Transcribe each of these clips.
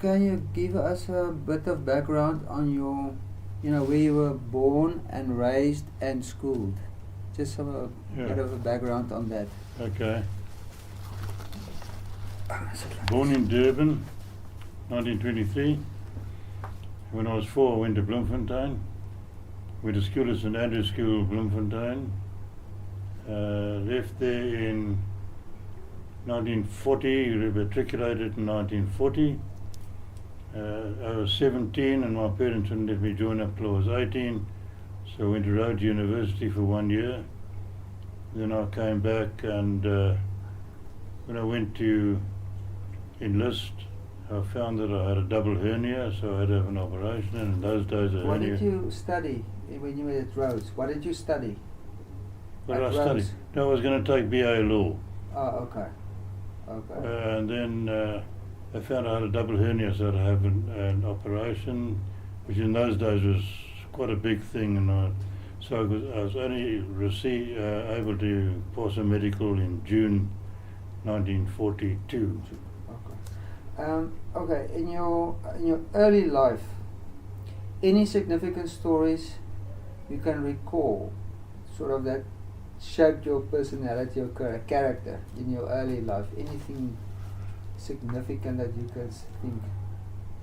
can you give us a bit of background on your, where you were born and raised and schooled? Just some bit of a background on that. Okay. Born in Durban, 1923. When I was 4, I went to Bloemfontein. Went to school at St Andrew's School, Bloemfontein. Left there in 1940, matriculated in 1940. I was 17 and my parents wouldn't let me join up till I was 18, so I went to Rhodes University for 1 year. Then I came back, and when I went to enlist, I found that I had a double hernia, so I had to have an operation, and in those days a hernia... What did you study when you were at Rhodes? What did you study? What did I study? No, I was going to take BA Law. Oh, okay. Okay. And then I found I had a double hernia, so I had to have an operation, which in those days was quite a big thing, and so I was only able to pass a medical in June 1942. Okay. In your early life, any significant stories you can recall, sort of that shaped your personality or character in your early life? Anything significant that you can think?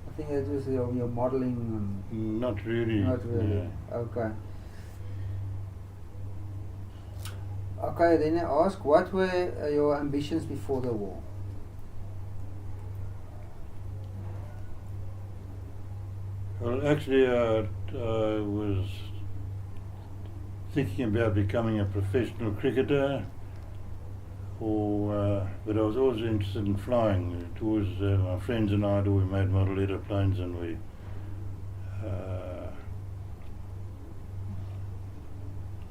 I think that was your modeling. Not really. Not really. Yeah. Okay. Okay. Then I ask, what were your ambitions before the war? Well, actually, I was thinking about becoming a professional cricketer, but I was always interested in flying. It was my friends and I we made model aeroplanes, and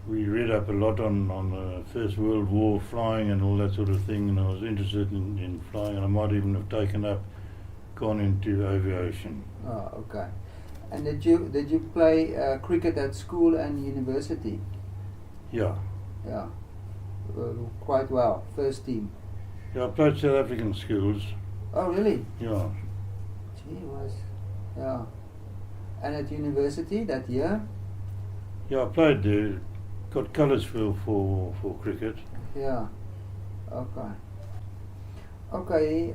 we read up a lot on the First World War flying and all that sort of thing, and I was interested in flying, and I might even have gone into aviation. Oh, okay. And did you play cricket at school and university? Yeah. Yeah. Quite well. First team. Yeah, I played South African schools. Oh, really? Yeah. Gee whiz. Yeah. And at university that year? Yeah, I played there. Got colours for cricket. Yeah. Okay. Okay.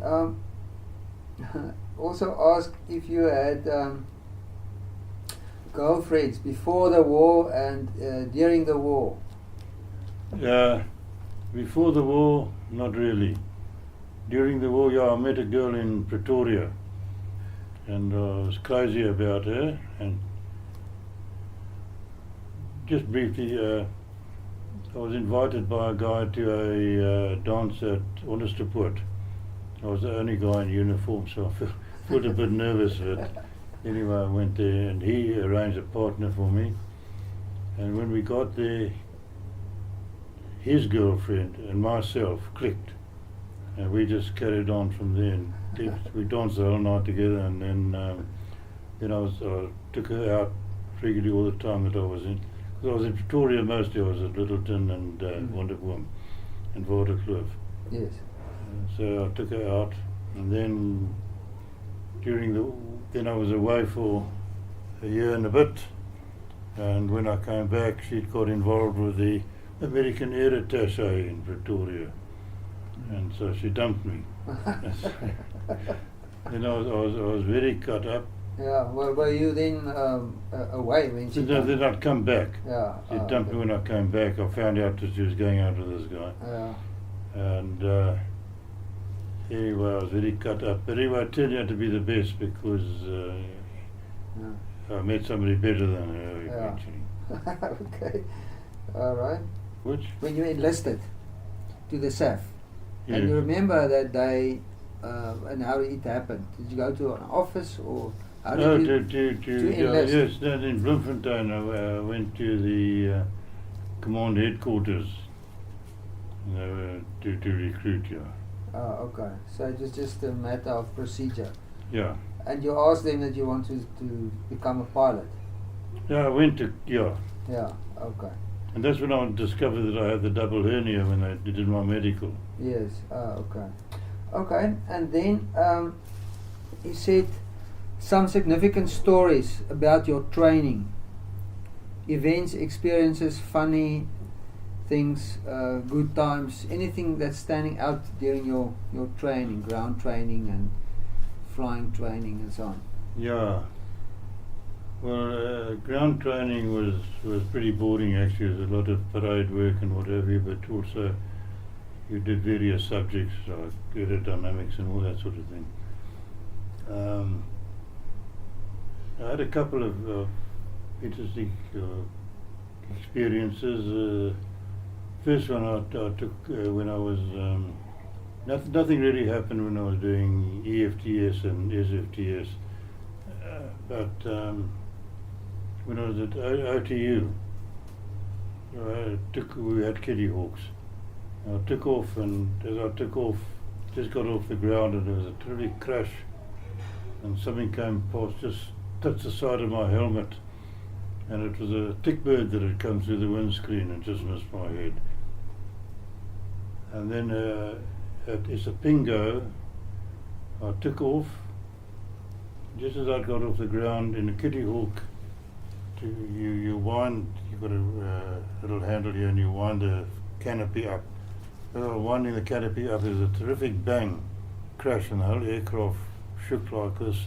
Also ask if you had girlfriends before the war and during the war. Before the war, not really. During the war, yeah, I met a girl in Pretoria, and I was crazy about her. And just briefly, I was invited by a guy to a dance at Onderstepoort. I was the only guy in uniform, so I felt a bit nervous, but anyway, I went there, and he arranged a partner for me. And when we got there, his girlfriend and myself clicked, and we just carried on from there. And we danced the whole night together, and then I took her out regularly all the time that I was in. Because I was in Pretoria mostly. I was at Littleton and Wonderboom and Waterkloof. Yes. So I took her out, and then then I was away for a year and a bit, and when I came back, she'd got involved with the American Air Attaché in Pretoria, and so she dumped me. Then I was very cut up. Yeah. Well, were you then away when she? Then I'd come back. Yeah. She dumped me when I came back. I found out that she was going out with this guy. Yeah. And anyway, I was very cut up. But anyway, it turned out to be the best because I met somebody better than her eventually. Okay. All right. Which? When you enlisted to the SAF, Yeah. and you remember that day and how it happened? Did you go to an office or how did you enlist? Yes, then in Bloemfontein I went to the command headquarters to recruit you. Oh, okay. So it was just a matter of procedure. Yeah. And you asked them that you wanted to become a pilot? Yeah, I went to, yeah. Yeah, okay. And that's when I discovered that I had the double hernia when I did my medical. Yes, okay. Okay, and then you said some significant stories about your training, events, experiences, funny things, good times, anything that's standing out during your training, ground training and flying training and so on. Yeah. Well, ground training was pretty boring actually. There was a lot of parade work and what have you, but also you did various subjects like aerodynamics and all that sort of thing. I had a couple of interesting experiences. First one I took when I was nothing really happened when I was doing EFTS and SFTS, but when I was at OTU, we had Kitty Hawks. I took off, and as I took off, just got off the ground, and there was a terrific crash, and something came past, just touched the side of my helmet, and it was a tick bird that had come through the windscreen and just missed my head. And then at Isipingo, I took off. Just as I got off the ground in a Kitty Hawk, you wind, you've got a little handle here, and you wind the canopy up. As I was winding the canopy up, there was a terrific bang, crash, and the whole aircraft shook like this.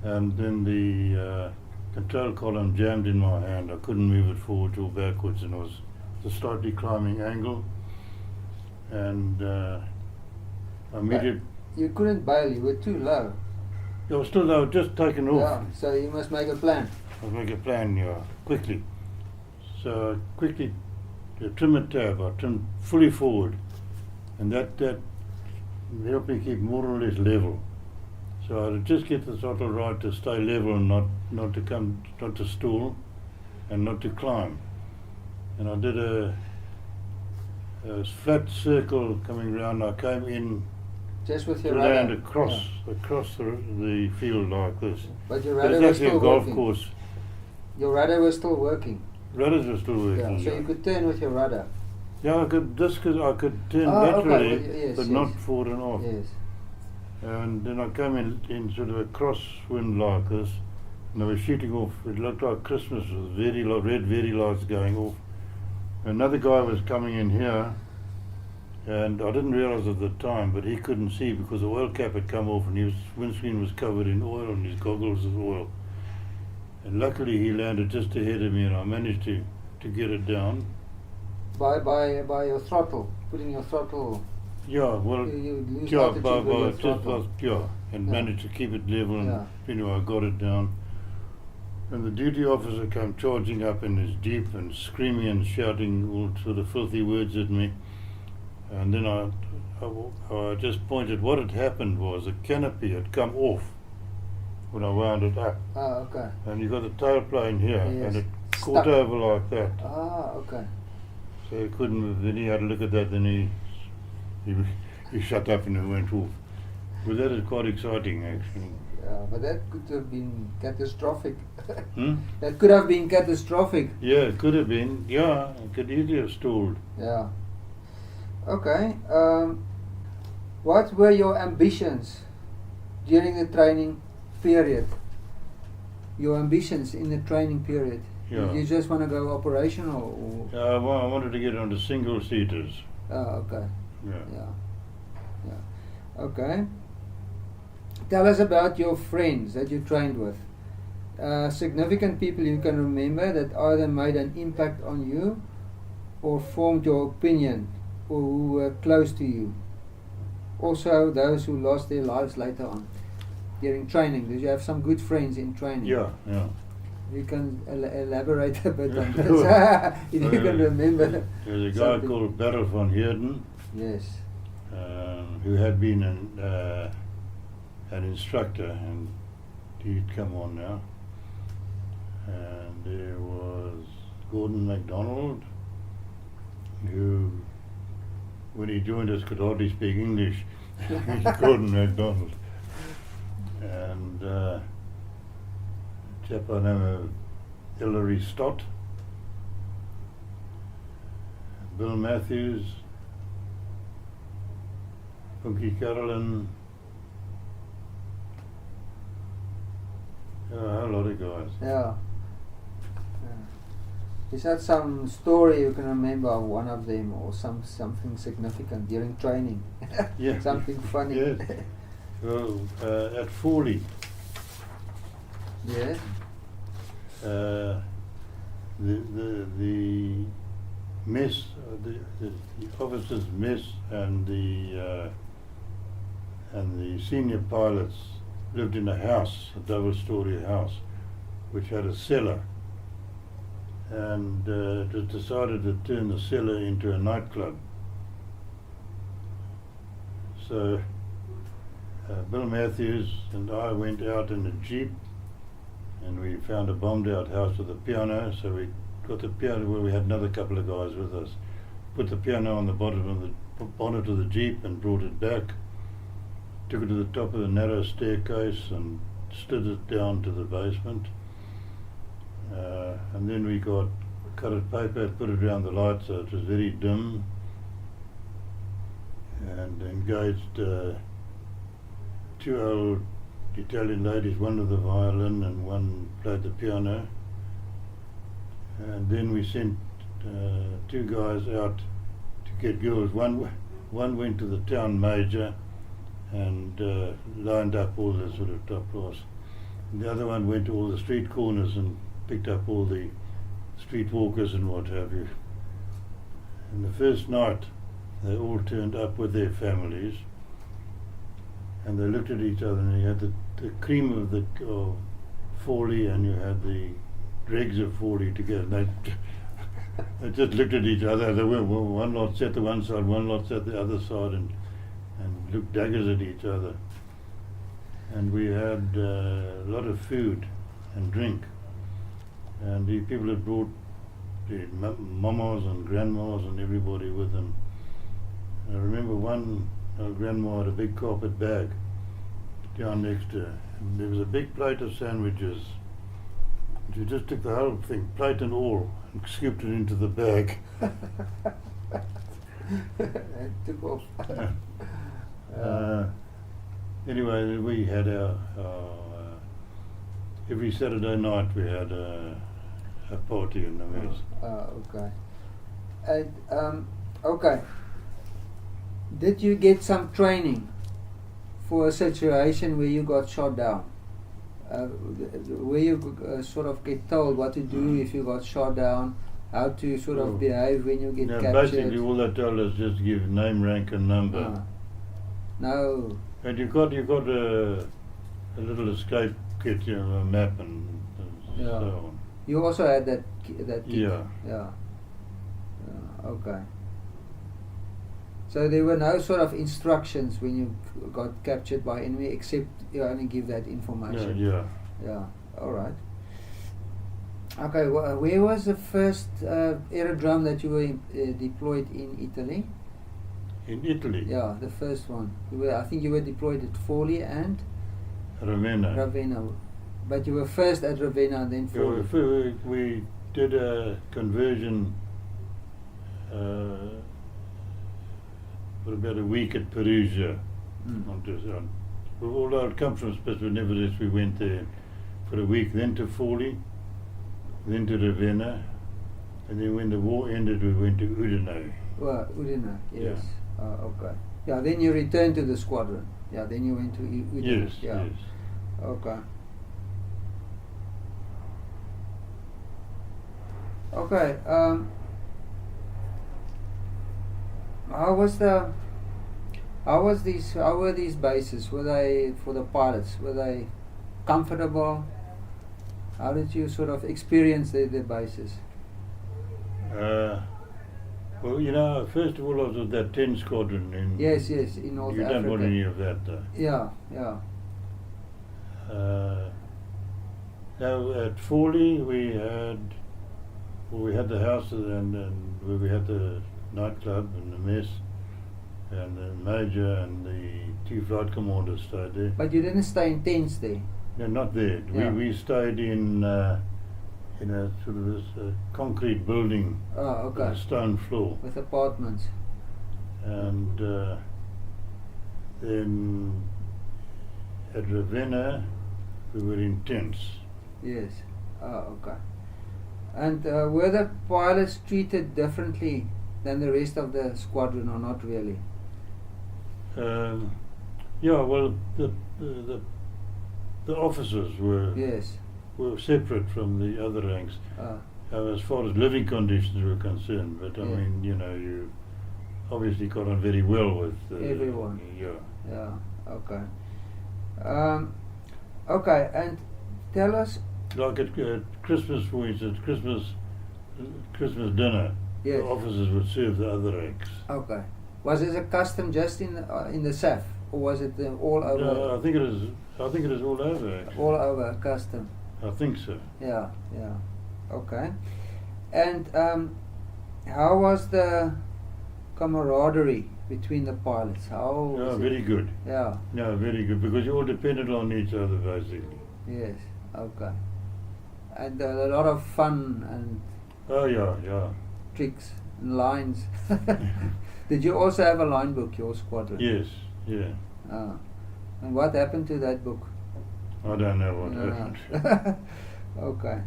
And then the control column jammed in my hand. I couldn't move it forwards or backwards, and it was a slightly climbing angle. And I immediately... You couldn't bail, you were too low. I was still low, just taken off. Yeah, so you must make a plan. I make a plan, yeah, quickly. So I quickly trim a tab, I trimmed fully forward, and that helped me keep more or less level. So I'd just get the throttle right to stay level and not to stall, and not to climb. And I did a flat circle coming round. I came in just with to your land rudder. across the field like this. But your It's rudder was actually a still golf working. course. Your rudder was still working. Rudders were still working. Yeah, so you could turn with your rudder. Yeah, I could turn Ah, okay, laterally, well, yes, but yes. not forward and off. Yes. And then I came in sort of a crosswind like this, and I was shooting off. It looked like Christmas with red very lights going off. Another guy was coming in here, and I didn't realise at the time, but he couldn't see because the oil cap had come off, and his windscreen was covered in oil, and his goggles with oil. And luckily he landed just ahead of me, and I managed to get it down. By your throttle, putting your throttle. Yeah, well, You lose yeah, altitude with your just throttle. and Yeah. managed to keep it level, and Yeah. anyway, I got it down. And the duty officer came charging up in his jeep and screaming and shouting all sort of filthy words at me. And then I just pointed. What had happened was the canopy had come off when I wound it up, Ah, okay. and you got the tailplane here, Yes. and it caught Stuck. over like that. Ah, okay. So he couldn't move. Then he had a look at that, then he shut up and he went off. Well, that is quite exciting, actually. Yeah, but that could have been catastrophic. Hmm? That could have been catastrophic. Yeah, it could have been. Yeah, it could easily have stalled. Yeah. Okay. What were your ambitions during the training period? Your ambitions in the training period? Yeah. Did you just want to go operational? Or? I wanted to get onto single seaters. Oh, okay. Yeah. Yeah. Okay. Tell us about your friends that you trained with. Significant people you can remember that either made an impact on you or formed your opinion or who were close to you. Also those who lost their lives later on during training. Did you have some good friends in training? Yeah. You can elaborate a bit on this. If you can remember. There's a guy something. called Beryl van Heerden, Yes. who had been an instructor, and he'd come on now. And there was Gordon MacDonald, who, when he joined us, could hardly speak English. Gordon MacDonald. And a chap by the name of Hilary Stott, Bill Matthews, Punky Carolyn, A whole lot of guys. Yeah. Is that some story you can remember of one of them, or something significant during training? Yeah. Something funny. Yes. Well, at Fawley, Yes. the mess, the officers' mess, and the senior pilots lived in a house, a double-story house, which had a cellar, and it was decided to turn the cellar into a nightclub. So Bill Matthews and I went out in a jeep, and we found a bombed-out house with a piano. So we got the piano. Well, we had another couple of guys with us. Put the piano on the bottom of the bonnet of the jeep and brought it back. Took it to the top of the narrow staircase and slid it down to the basement. And then we got coloured paper, put it around the light so it was very dim, and engaged two old Italian ladies, one with the violin and one played the piano. And then we sent two guys out to get girls. One went to the town major and lined up all the sort of top floors. And the other one went to all the street corners and picked up all the street walkers and what have you. And the first night they all turned up with their families, and they looked at each other, and you had the cream of Fawley and you had the dregs of Fawley together. And they just looked at each other. They were one lot sat to one side, one lot sat the other side, and looked daggers at each other. And we had a lot of food and drink, and the people had brought the mamas and grandmas and everybody with them. I remember one grandma had a big carpet bag down next to her, and there was a big plate of sandwiches. She just took the whole thing, plate and all, and scooped it into the bag. And took off. Anyway, we had our every Saturday night we had a party in the mess. Okay. And okay. Did you get some training for a situation where you got shot down? Where you sort of get told what to do if you got shot down, how to sort of behave when you get captured? Basically all they told us just give name, rank and number. No. And you got a little escape kit, you know, a map and so on. You also had that kit? Yeah. Yeah. Okay. So there were no sort of instructions when you got captured by enemy, except you only give that information. Yeah. All right. Okay. Where was the first aerodrome that you were deployed in Italy? In Italy? Yeah, the first one. I think you were deployed at Fawley and Ravenna. But you were first at Ravenna and then Fawley. We did a conversion for about a week at Perugia. Although it comes from Spitz, but nevertheless we went there for a week, then to Fawley, then to Ravenna, and then when the war ended we went to Udine. Well, Udine, yes. Okay. Yeah, then you returned to the squadron. Yeah, then you went to Udine. Yes, yeah. yes. Okay. Okay. How were these bases? Were they, for the pilots, were they comfortable? How did you sort of experience the bases? Well, you know, first of all I was with that 10 squadron in Yes, in North Africa. You don't want any of that though. Yeah. Now at Fawley we had the house and where we had the nightclub and the mess, and the major and the two flight commanders stayed there. But you didn't stay in tents there? No, not there. Yeah. We stayed in a sort of this concrete building with a stone floor. With apartments. And then at Ravenna we were in tents. Yes. Oh, okay. And were the pilots treated differently than the rest of the squadron, or not really? Yeah, well, the officers Yes. were separate from the other ranks as far as living conditions were concerned. But I Yeah. mean, you obviously got on very well with Everyone. Yeah. Yeah. Okay. Okay. And tell us. Like at Christmas, for instance, Christmas dinner, Yes. the officers would serve the other ranks. Okay. Was it a custom just in the SAF, or was it all over? No, I think it is. I think it is all over. Actually. All over a custom. I think so. Yeah. Yeah. Okay. And how was the camaraderie between the pilots? How? Yeah, was it? very good. Yeah. No, very good, because you all depended on each other basically. Yes. Okay. And a lot of fun and Oh yeah. tricks and lines. Did you also have a line book, your squadron? Yes, yeah. And what happened to that book? I don't know what happened. Okay.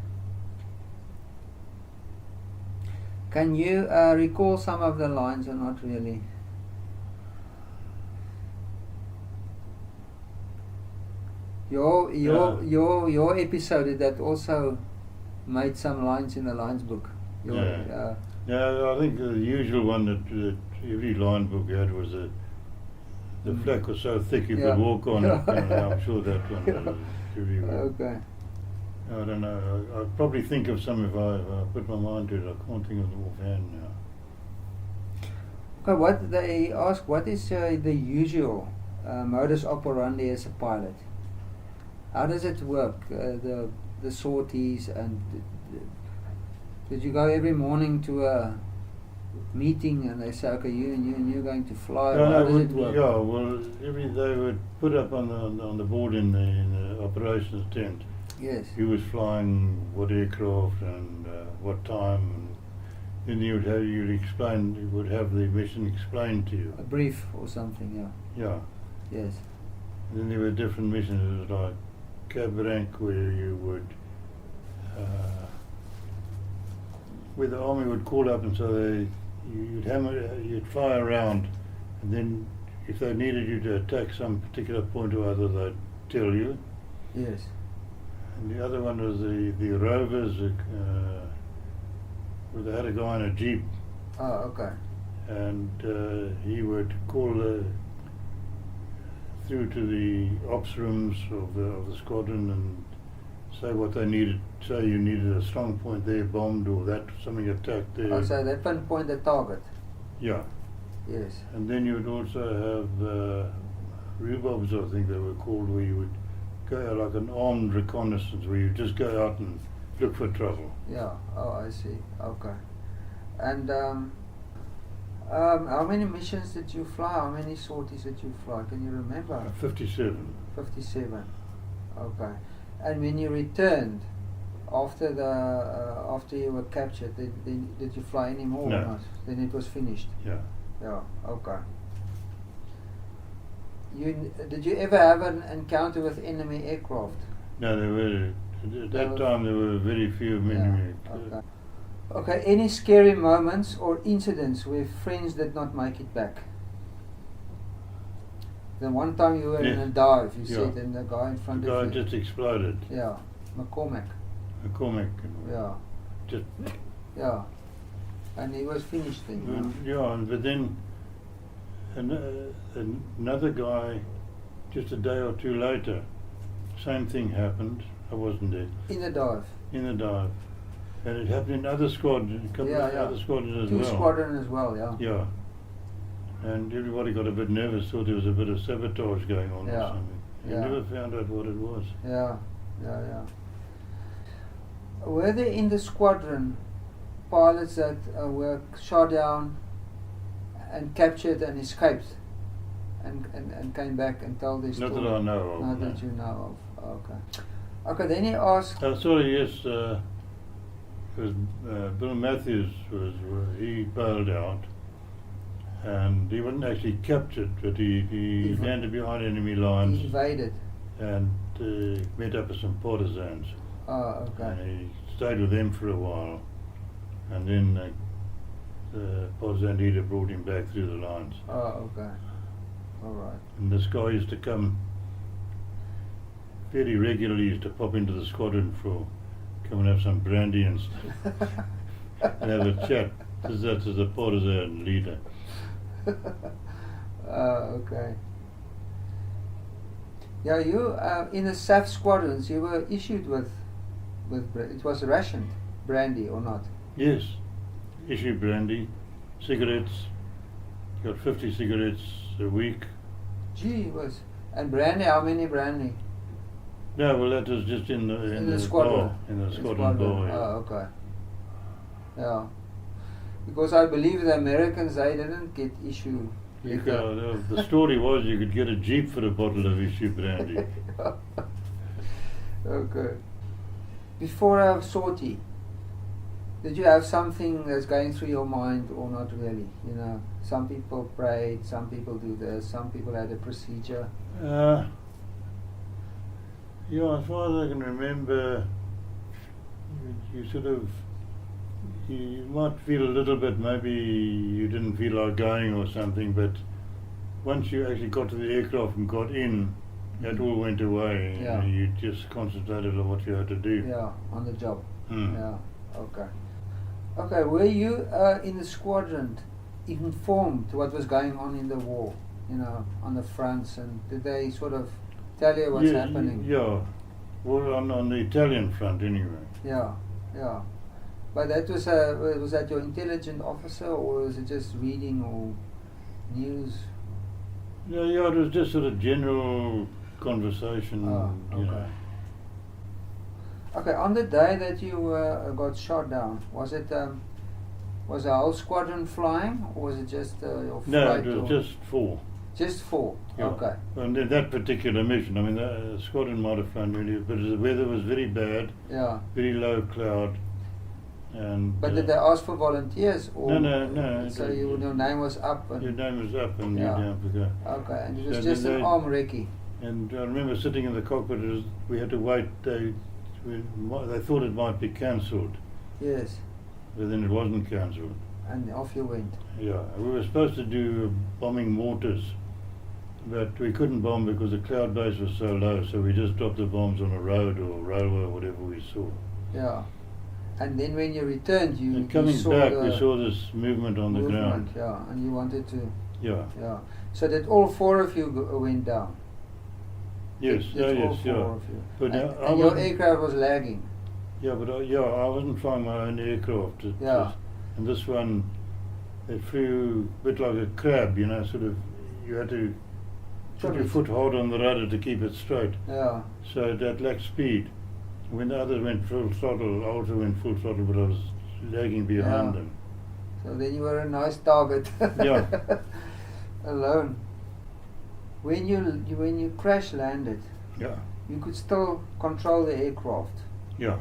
Can you recall some of the lines, or not really? Your episode, did that also made some lines in the lines book? Yeah. Yeah, I think the usual one that every line book had was the flak was so thick you Yeah. could walk on it. Yeah. And I'm sure that one Yeah. was very well. Okay. I don't know. I'll probably think of some if I put my mind to it. I can't think of them offhand now. Okay, what they ask, what is the usual modus operandi as a pilot? How does it work? The sorties, and did you go every morning to a meeting and they say, okay, you and you're going to fly? Or how does it work? Yeah, well, they would put up on the board in the operations tent. Yes. Who was flying what aircraft and what time, and then you would have the mission explained to you. A brief or something, yeah. Yeah. Yes. And then there were different missions. It was like cab rank, where you would, where the army would call up and say you'd fly around, and then if they needed you to attack some particular point or other, they'd tell you. Yes. And the other one was the rovers, where they had a guy in a jeep, Oh, okay. and he would call through to the ops rooms of the squadron and say what they needed. Say you needed a strong point there bombed, or that something attacked there. Oh, so they pinpoint the target. Yeah. Yes. And then you would also have rubobs, I think they were called, where you would go like an armed reconnaissance, where you just go out and look for trouble. Yeah. Oh, I see. Okay. And how many missions did you fly? How many sorties did you fly? Can you remember? 57. 57. Okay. And when you returned after after you were captured, did you fly any more? No. Or not? Then it was finished. Yeah. Yeah. Okay. Did you ever have an encounter with enemy aircraft? No, there were at that time there were very few enemy. Okay. Okay. Any scary moments or incidents where friends did not make it back? Then one time you were in Yes. a dive, you Yeah. said, and the guy in The front guy of you. just exploded. Yeah. McCormack. McCormick. Yeah. Just Yeah. And he was finished then. yeah, but then another guy, just a day or two later, same thing happened. I wasn't there In the dive. in the dive, and it happened in other squadrons, a couple of Yeah. other squadrons as Two well. squadron as well, yeah. Yeah, and everybody got a bit nervous, thought there was a bit of sabotage going on or Yeah. something. You Yeah. never found out what it was. Yeah. Were there in the squadron pilots that were shot down and captured and escaped and came back and told their story? Not that I know of. Not no. that you know of. Okay. Okay, then he asked. Sorry, yes, it was Bill Matthews he bailed out, and he wasn't actually captured, but he landed behind enemy lines He invaded. and met up with some partisans. Oh, okay. And he stayed with them for a while, and then the partisan leader brought him back through the lines. Oh, okay. All right. And this guy used to come fairly regularly, used to pop into the squadron for come and have some brandy and and have a chat. That's as a partisan leader. Okay. Yeah, you in the SAF squadrons, you were issued with it was rationed brandy or not? Yes, issued brandy, cigarettes. Got 50 cigarettes a week. Gee whiz. And brandy, how many brandy? No, well, that was just in the squadron. bar, in the squadron bar. Yeah. Oh, okay. Yeah. Because I believe the Americans, they didn't get issue. The story was you could get a jeep for a bottle of issue brandy. Okay. Before a sortie, did you have something that's going through your mind or not really? You know, some people prayed, some people do this, some people had a procedure. Yeah, as far as I can remember, you sort of, you might feel a little bit, maybe you didn't feel like going or something, but once you actually got to the aircraft and got in, that all went away. Yeah. You just concentrated on what you had to do. Yeah, on the job. Hmm. Yeah, okay. Okay, were you in the squadron informed what was going on in the war, you know, on the fronts, and did they sort of tell you what's happening? Yeah, well, on the Italian front anyway. Yeah, yeah. But that was that your intelligent officer, or was it just reading or news? Yeah, it was just sort of general conversation. Oh, You okay. know. Okay, on the day that you got shot down, was the whole squadron flying, or was it just your No, flight? it was just four. Just four. Yeah. Okay. And in that particular mission, I mean, the squadron might have flown really, but the weather was very bad, Yeah. very low cloud, and. But did they ask for volunteers, or No. So your name was up, and Your name was up and Yeah. you're down for go. okay, and it was So just did an they- arm recce. And I remember sitting in the cockpit. We had to wait. They thought it might be cancelled, Yes, but then it wasn't cancelled. and off you went. Yeah, we were supposed to do bombing mortars, but we couldn't bomb because the cloud base was so low. So we just dropped the bombs on a road or railway or whatever we saw. Yeah. And then when you returned, you And coming saw back, the we saw this movement on the movement, ground. Yeah, and you wanted to. Yeah. Yeah. So that all four of you went down. Yes. It's all Yes. four Yeah. of you. But and I and your wasn't- aircraft was lagging. Yeah, but I wasn't flying my own aircraft. Yeah. And this one, it flew a bit like a crab, you know, sort of. You had to put your Sorry. foot hard on the rudder to keep it straight. Yeah. So that lacked speed. When the others went full throttle, I also went full throttle, but I was lagging behind Yeah. them. So then you were a nice target. Yeah. Alone. When you crash landed, Yeah. you could still control the aircraft. Yeah.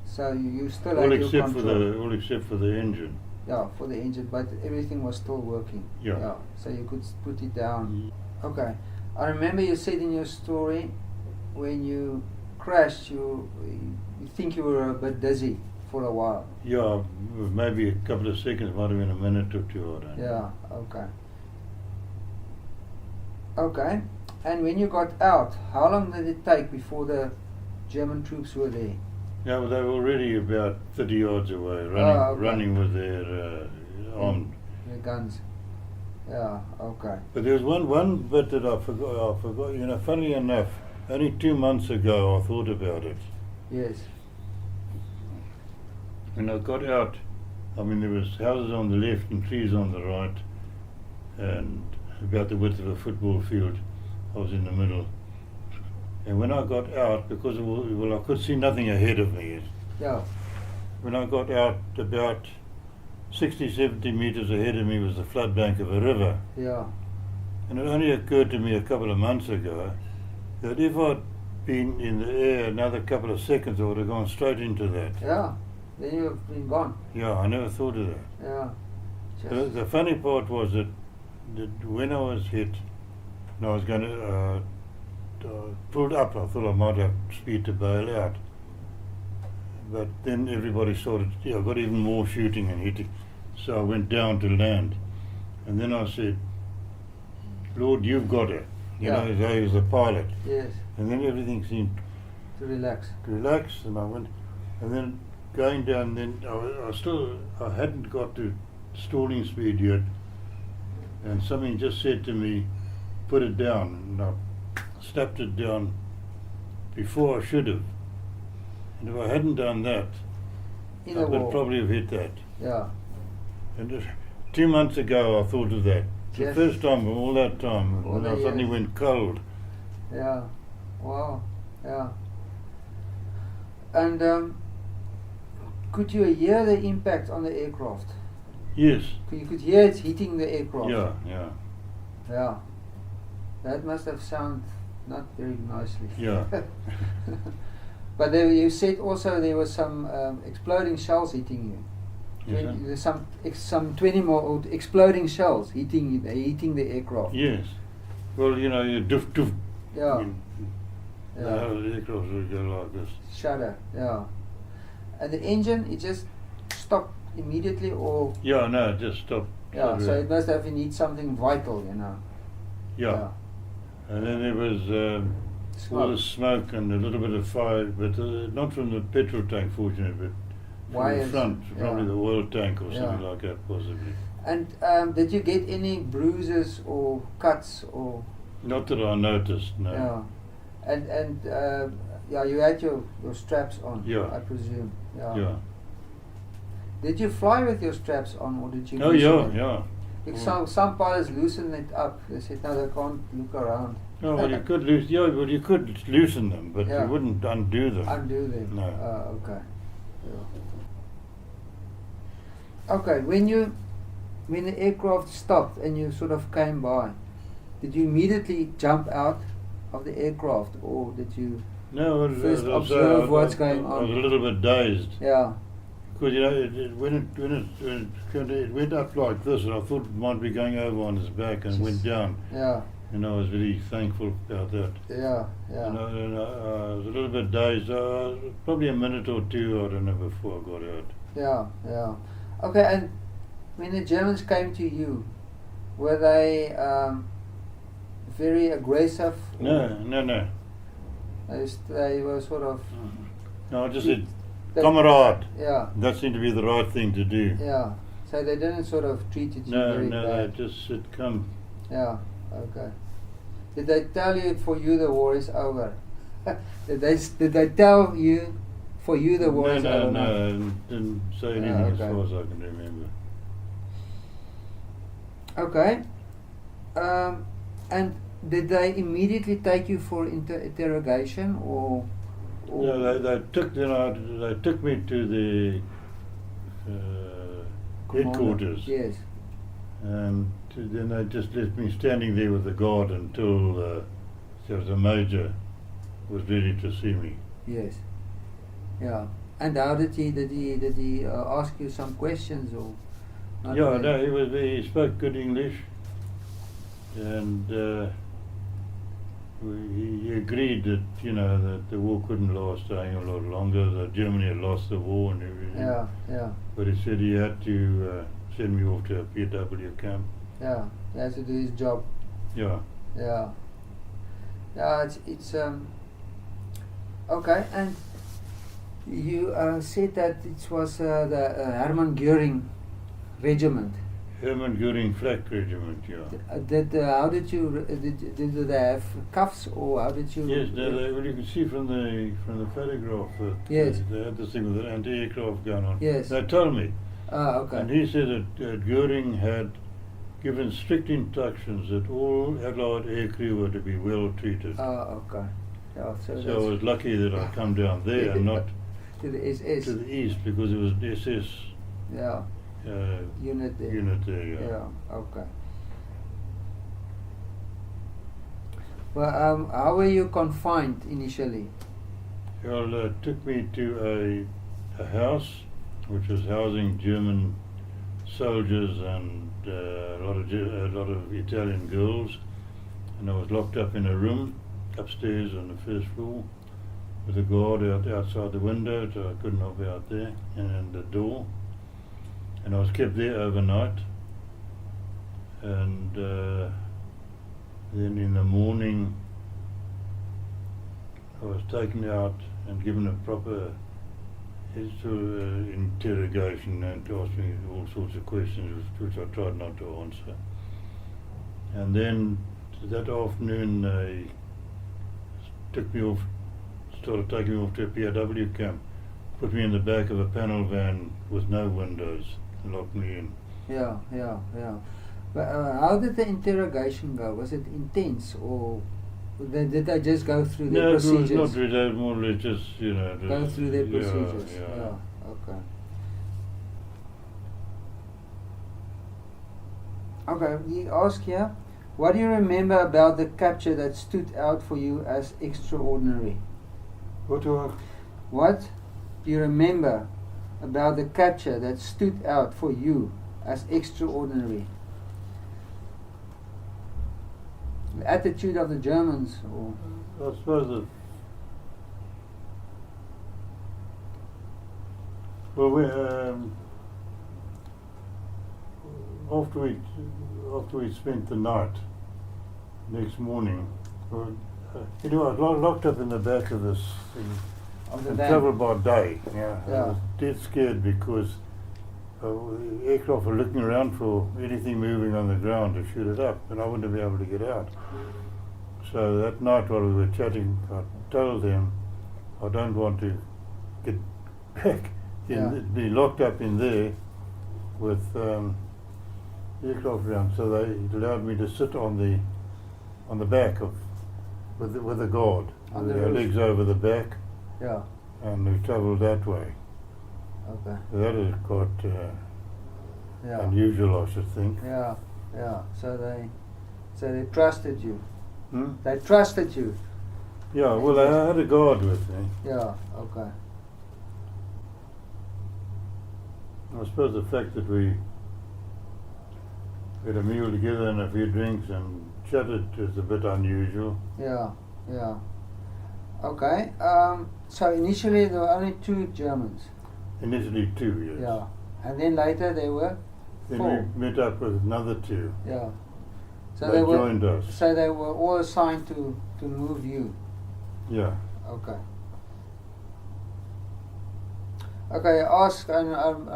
So you still All had your except for control. all except for the engine. Yeah, for the engine, but everything was still working. Yeah. So you could put it down. Okay. I remember you said in your story, when you crashed, you think you were a bit dizzy for a while. Yeah, maybe a couple of seconds, might have been a minute or two, I don't know. Yeah. Okay. Okay. And when you got out, how long did it take before the German troops were there? Yeah, well, they were already about 30 yards away, Okay. running with their armed. The guns. Yeah. Okay. But there was one bit that I forgot. You know, funnily enough, only 2 months ago I thought about it. Yes. When I got out, I mean, there was houses on the left and trees on the right, and about the width of a football field. I was in the middle. And when I got out, because I could see nothing ahead of me. Yeah. When I got out, about 60, 70 meters ahead of me was the flood bank of a river. Yeah. And it only occurred to me a couple of months ago that if I'd been in the air another couple of seconds, I would have gone straight into that. Yeah. Then you've been gone. Yeah, I never thought of that. Yeah. The funny part was that when I was hit, and I was going to pulled up, I thought I might have speed to bail out. but then everybody started, got even more shooting and hitting. So I went down to land. And then I said, Lord, you've got her. You Yeah. know, he was the pilot. Yes. And then everything seemed To relax. to relax, and I went, and then going down, then I hadn't got to stalling speed yet, and something just said to me, put it down, and I snapped it down before I should have. And if I hadn't done that, In I the would war. probably have hit that. Yeah. And 2 months ago I thought of that. It's Yes. the first time in all that time, All when the I suddenly years. went cold. Yeah. Wow. Yeah. And could you hear the impact on the aircraft? Yes. You could hear it hitting the aircraft. Yeah, yeah, Yeah. That must have sounded not very nicely. yeah. But there, you said also there was some exploding shells hitting you. Yes, sir. There's some 20 more exploding shells hitting the aircraft. Yes. Well, you know, you doof doof. Yeah. The Yeah. whole aircraft would go like this. Shudder. Yeah. And the engine, it just stopped immediately, or Yeah, no, it just stopped. yeah. straight So away. it must have need something vital, you know. Yeah. And then there was all the smoke and a little bit of fire, but not from the petrol tank, fortunately, but from Wires, the front, probably yeah. the oil tank or something Yeah. like that, possibly. And did you get any bruises or cuts or Not that I noticed, no. yeah? And yeah, you had your straps on. Yeah. I presume. Yeah. Yeah. Did you fly with your straps on, or did you? Oh, loosen yeah, it? yeah. Like some pilots loosen it up. They said no, they can't look around. No, well, you could you could loosen them, but Yeah. you wouldn't undo them. Undo them. No. Okay. Yeah. Okay. When the aircraft stopped and you sort of came by, did you immediately jump out of the aircraft, or did you? No, First I was, observe what's going I was on. a little bit dazed. Yeah. Because, you know, when it went up like this, and I thought it might be going over on his back, and it went down. Yeah. And I was very thankful about that. Yeah. Yeah. And I was a little bit dazed, probably a minute or two, I don't know, before I got out. Yeah. Yeah. Okay. And when the Germans came to you, were they very aggressive? No, no, no. They were sort of. No, I just said, they- comrade. Yeah. That seemed to be the right thing to do. Yeah. So they didn't sort of treated you No, very no, bad. they just said, come. Yeah. Okay. Did they tell you for you the war is over? did they tell you for you the war is over? No, didn't say anything okay. as far as I can remember. Okay. And did they immediately take you for interrogation, or? No, they took me to the Commander? headquarters, Yes. and then they just left me standing there with the guard until there was a major was ready to see me. Yes. Yeah. And how did he ask you some questions, or? not Yeah, really? no, he spoke good English, and he agreed that, you know, that the war couldn't last any a lot longer, that Germany had lost the war and everything. Yeah. Yeah. But he said he had to send me off to a PW camp. Yeah. He has to do his job. Yeah. Yeah. Yeah, it's okay. And you said that it was the Hermann Göring regiment. Hermann Göring Flak Regiment, yeah. How did you did they have cuffs, or how did you? Yes, well, you can see from the photograph that Yes. they had this thing with an anti-aircraft gun on. Yes. They told me. Okay. And he said that Göring had given strict instructions that all Allied aircrew were to be well treated. Okay. Yeah, so So I was lucky that I come down there and not to the SS. to the east, because it was an SS Yeah. Unit there. unit there. Yeah. Yeah. Okay. Well, how were you confined initially? Well, took me to a house which was housing German soldiers and a lot of Italian girls, and I was locked up in a room upstairs on the first floor, with a guard outside the window, so I couldn't hop out there, and the door. And I was kept there overnight. And then in the morning, I was taken out and given a proper interrogation and asked me all sorts of questions which I tried not to answer. And then that afternoon they started taking me off to a POW camp, put me in the back of a panel van with no windows, and locked me in. Yeah. But how did the interrogation go? Was it intense, or did they just go through their procedures? No, it was not really, more or less just, Go through their procedures. Yeah. Okay. Okay, we ask here, what do you remember about the capture that stood out for you as extraordinary? What do you remember about the capture that stood out for you as extraordinary? The attitude of the Germans, or I suppose that. Well, after we spent the night, next morning, I was locked up in the back of this thing of the and van. travelled by day. Yeah. I Yeah. was dead scared because aircraft were looking around for anything moving on the ground to shoot it up, and I wouldn't be able to get out. So that night while we were chatting, I told them I don't want to get back, be locked up in there with aircraft around. So they allowed me to sit on the back with a guard, On with the our roof. legs over the back, Yeah. and we travelled that way. Okay. That is quite Yeah. unusual, I should think. Yeah. So they trusted you. Hmm? They trusted you. Yeah, well, I had a guard with me. Yeah. Okay. I suppose the fact that we had a meal together and a few drinks and chatted is a bit unusual. Yeah. Okay. So initially there were only 2 Germans. Initially 2, yes. Yeah. And then later there were Then 4. we met up with another 2. Yeah. So They were joined us. So they were all assigned to move you. Yeah. Okay. Okay. I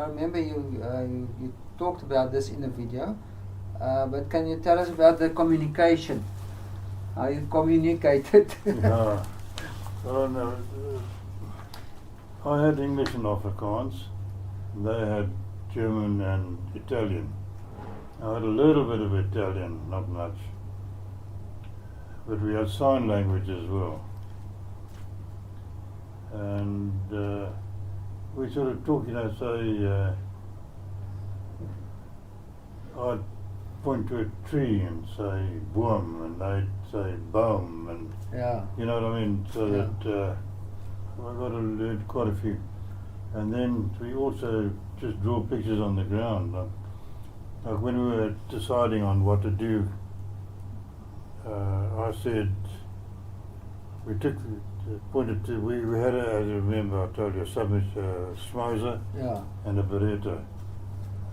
remember you talked about this in the video, but can you tell us about the communication? How you communicated? Yeah. Well, no, I had English and Afrikaans. They had German and Italian. I had a little bit of Italian, not much. But we had sign language as well. And we sort of talk, say, I'd point to a tree and say boom, and they'd say boom, and Yeah. you know what I mean? So Yeah. that I got to learn quite a few. And then we also just draw pictures on the ground. Like when we were deciding on what to do, I said, we pointed to, we had, as you remember, I told you, a Schmoser Yeah. and a Beretta.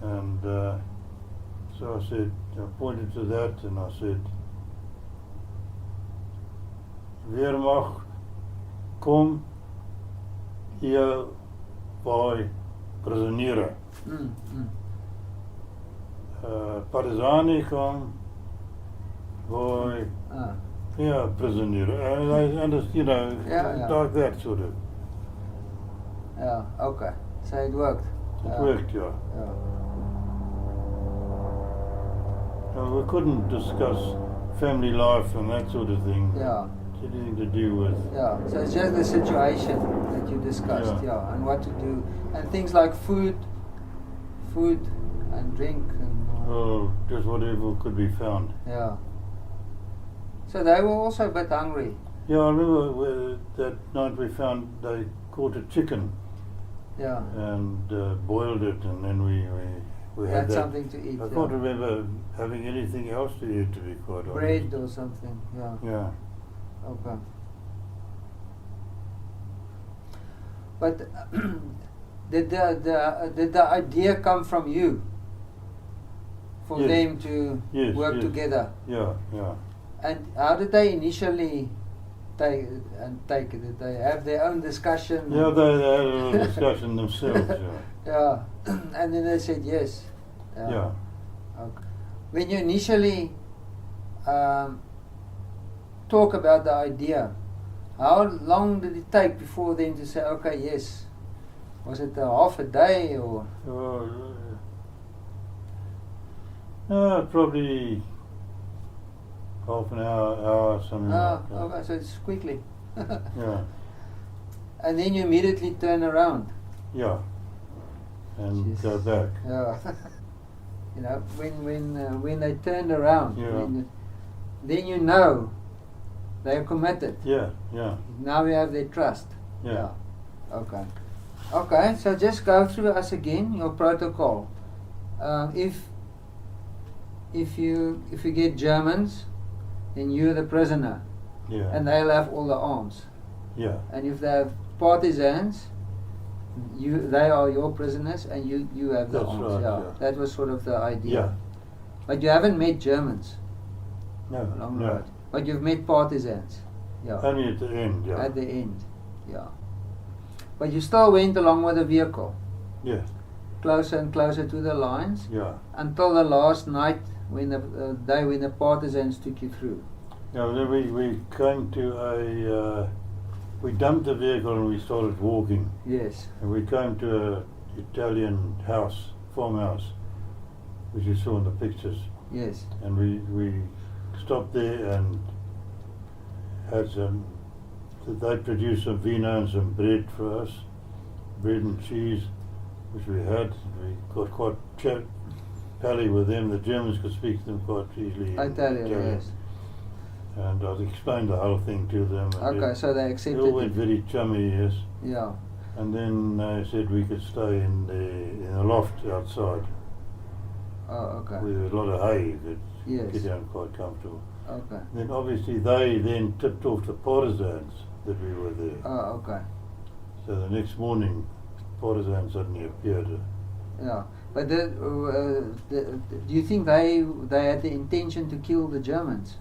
And so I said, I pointed to that and I said, Wehrmacht, kom hier by prisoneer. Partisani kom by prisoneer. And it's, Yeah. like that sort of. Yeah. Okay. So it worked. It worked, yeah. Yeah. We couldn't discuss family life and that sort of thing. Yeah. Anything to do with. Yeah, so it's just the situation that you discussed, Yeah. and what to do, and things like food and drink, and Just whatever could be found. yeah. So they were also a bit hungry. Yeah, I remember that night we found they caught a chicken Yeah, and boiled it, and then we had had that. something to eat. I yeah. can't remember having anything else to eat, to be quite honest. Bread or something. Yeah. Yeah. Okay. But did the idea come from you? For Yes. them to Yes, work yes. together? Yeah, yeah. And how did they initially take it? Did they have their own discussion? Yeah, they had a little discussion themselves, yeah. Yeah, and then they said yes. Yeah. Okay. When you initially talk about the idea, how long did it take before them to say, okay, yes? Was it a half a day or? Probably half an hour, something like that. Okay, so it's quickly. Yeah, And then you immediately turn around. yeah. And Jeez. go back. Yeah. You know, when they turned around, Yeah. then you know they're committed. Yeah, yeah, Now we have their trust. yeah. Okay. Okay, so just go through us again your protocol. If you get Germans, then you're the prisoner, Yeah, and they'll have all the arms. yeah, And if they have partisans, they are your prisoners, and you have the That's arms. right, Yeah. yeah. That was sort of the idea. yeah. But you haven't met Germans No, along the no. road. But you've met partisans. Yeah. Only at the end, yeah. At the end. Yeah. But you still went along with the vehicle, Yeah, closer and closer to the lines, yeah. until the last night when the day when the partisans took you through. Yeah, then we came to we dumped the vehicle and we started walking. Yes. And we came to a Italian house, farmhouse, which you saw in the pictures. Yes. And we stopped there and had some, they produced some vino and some bread for us, bread and cheese, which we had. We got quite pally with them. The Germans could speak to them quite easily. in Italian, Italian. yes. And I explained the whole thing to them. And Okay, so they they accepted all went it. very chummy, yes. Yeah. And then they said we could stay in the loft outside. Oh, okay. With a lot of hay, you could Yes. get down quite comfortable. Okay. Then obviously they then tipped off the partisans that we were there. Oh, okay. So the next morning, partisans suddenly appeared. Yeah. But do you think they had the intention to kill the Germans,